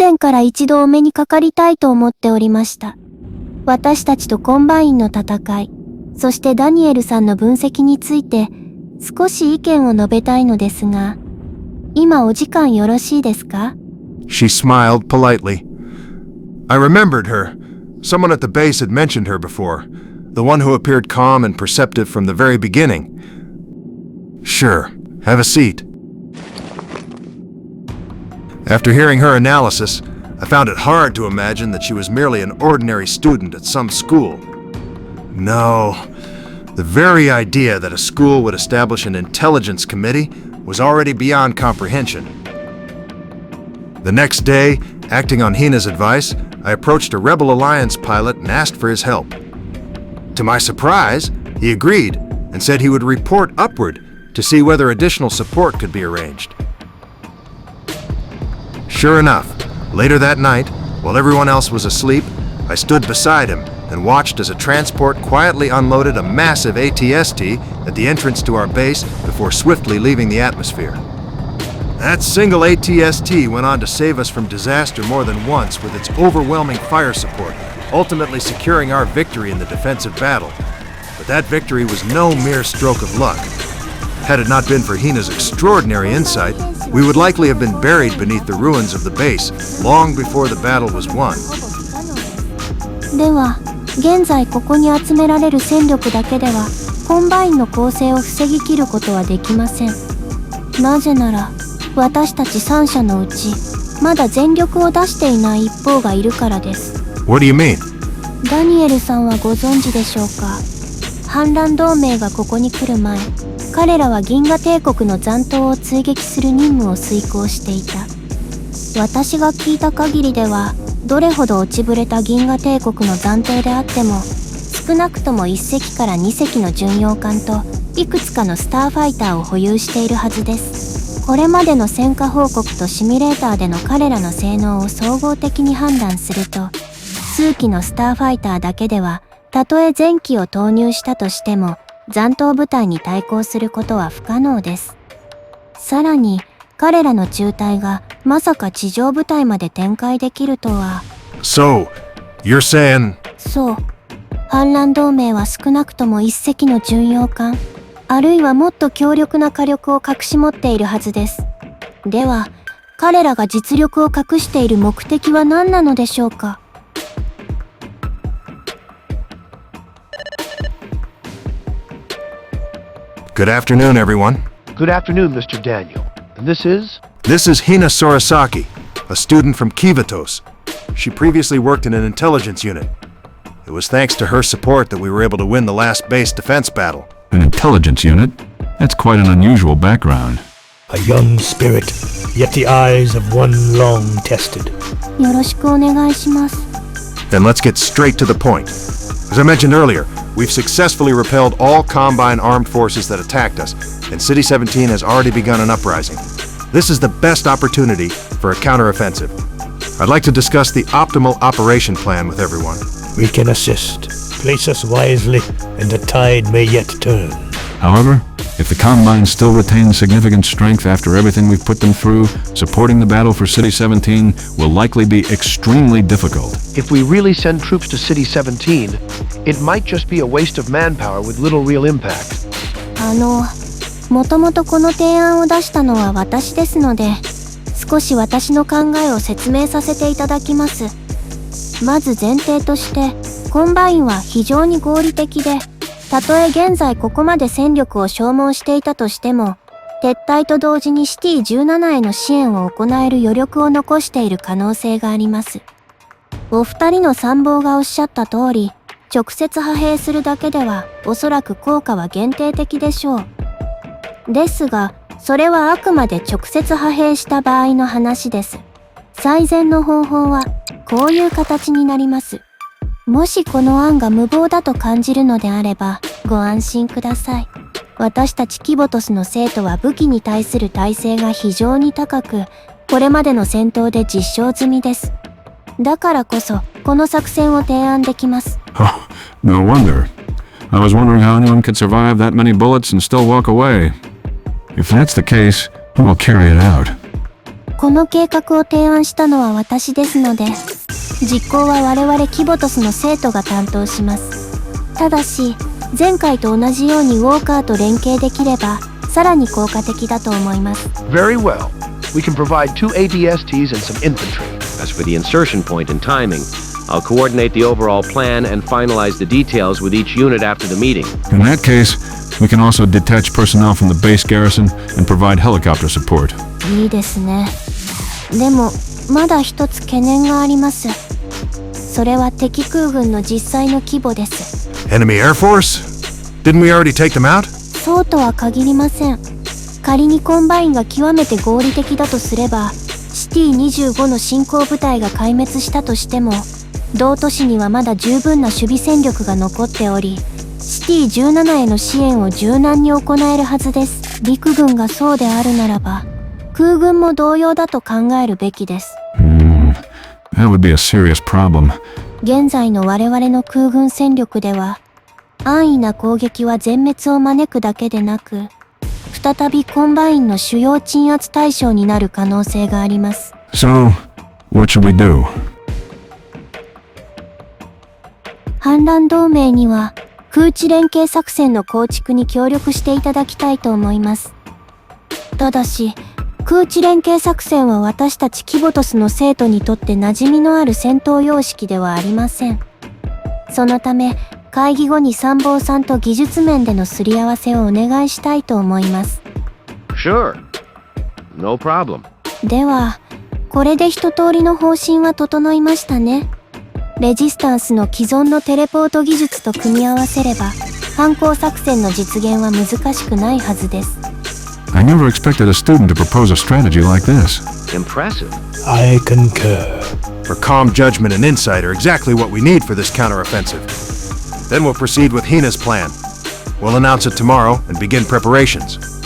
前から一度お目にかかりたいと思っておりました。私たちとコンバインの戦い、そしてダニエルさんの分析について少し意見を述べたいのですが、今お時間よろしいですか？ She smiled politely. I remembered her. Someone at the base had mentioned her before. The one who appeared calm and perceptive from the very beginning. Sure, have a seat. After hearing her analysis, I found it hard to imagine that she was merely an ordinary student at some school. No, the very idea that a school would establish an intelligence committee was already beyond comprehension. The next day, acting on Hina's advice, I approached a Rebel Alliance pilot and asked for his help. To my surprise, he agreed and said he would report upward to see whether additional support could be arranged. Sure enough, later that night, while everyone else was asleep, I stood beside him and watched as a transport quietly unloaded a massive ATST at the entrance to our base before swiftly leaving the atmosphere. That single ATST went on to save us from disaster more than once with its overwhelming fire support, ultimately securing our victory in the defensive battle. But that victory was no mere stroke of luck. Had it not been for Hina's extraordinary insight, we would likely have been buried beneath the ruins of the base long before the battle was won. では、現在ここに集められる戦力だけではコンバインの攻勢を防ぎきることはできません。なぜなら、私たち3社のうちまだ全力を出していない一方がいるからです。What do you mean? ダニエルさんはご存知でしょうか？反乱同盟がここに来る前、彼らは銀河帝国の残党を追撃する任務を遂行していた。私が聞いた限りでは、どれほど落ちぶれた銀河帝国の残党であっても、少なくとも1隻から2隻の巡洋艦といくつかのスターファイターを保有しているはずです。これまでの戦果報告とシミュレーターでの彼らの性能を総合的に判断すると、数機のスターファイターだけでは、たとえ全機を投入したとしても、残党部隊に対抗することは不可能です。さらに、彼らの中隊がまさか地上部隊まで展開できるとは。So, you're saying... そう。反乱同盟は少なくとも1隻の巡洋艦、あるいはもっと強力な火力を隠し持っているはずです。では、彼らが実力を隠している目的は何なのでしょうか。Good afternoon, everyone. Good afternoon, Mr. Daniel. And this is? This is Hina Sorosaki, a student from Kivatos. She previously worked in an intelligence unit. It was thanks to her support that we were able to win the last base defense battle. An intelligence unit? That's quite an unusual background. A young spirit, yet the eyes of one long tested. よろしくお願いします。Then let's get straight to the point. As I mentioned earlier, we've successfully repelled all Combine armed forces that attacked us, and City 17 has already begun an uprising. This is the best opportunity for a counteroffensive. I'd like to discuss the optimal operation plan with everyone. We can assist. Place us wisely, and the tide may yet turn. However, if the Combine still retain significant strength after everything we've put them through, supporting the battle for City 17 will likely be extremely difficult. If we really send troops to City 17, it might just be a waste of manpower with little real impact. もともとこの提案を出したのは私ですので、少し私の考えを説明させていただきます。まず前提として、コンバインは非常に合理的で、たとえ現在ここまで戦力を消耗していたとしても、撤退と同時にシティ17への支援を行える余力を残している可能性があります。お二人の参謀がおっしゃった通り、直接派兵するだけではおそらく効果は限定的でしょう。ですが、それはあくまで直接派兵した場合の話です。最善の方法はこういう形になります。もしこの案が無謀だと感じるのであればご安心ください。私たちキボトスの生徒は武器に対する耐性が非常に高く、これまでの戦闘で実証済みです。だからこそこの作戦を提案できます。Oh, no wonder. I was wondering how anyone could survive that many bullets and still walk away. If that's the case, we'll carry it out. この計画を提案したのは私ですので、実行は我々キボトスの生徒が担当します。ただし、前回と同じようにウォーカーと連携できれば、さらに効果的だと思います。Very well. We can provide 2 ADSTs and some infantry. As for the insertion point and timing, I'll coordinate the overall plan and finalize the details with each unit after the meeting. In that case, we can also detach personnel from the base garrison and provide helicopter support. いいですね。でも、まだ一つ懸念があります。それは敵空軍の実際の規模です。Enemy Air Force? Didn't we already take them out? そうとは限りません。仮にコンバインが極めて合理的だとすれば、シティ25の進行部隊が壊滅したとしても、同都市にはまだ十分な守備戦力が残っており、シティ17への支援を柔軟に行えるはずです。陸軍がそうであるならば、空軍も同様だと考えるべきです。That would be a serious problem. 現在の我々の空軍戦力では、安易な攻撃は全滅を招くだけでなく、再びコンバインの主要鎮圧対象になる可能性があります。So, what should we do? 反乱同盟には空地連携作戦の構築に協力していただきたいと思います。ただし、空地連携作戦は私たちキボトスの生徒にとって馴染みのある戦闘様式ではありません。そのため、会議後に参謀さんと技術面でのすり合わせをお願いしたいと思います。Sure. No problem. では、これで一通りの方針は整いましたね。レジスタンスの既存のテレポート技術と組み合わせれば、反攻作戦の実現は難しくないはずです。I never expected a student to propose a strategy like this. Impressive. I concur. Her calm judgment and insight are exactly what we need for this counteroffensive. Then we'll proceed with Hina's plan. We'll announce it tomorrow and begin preparations.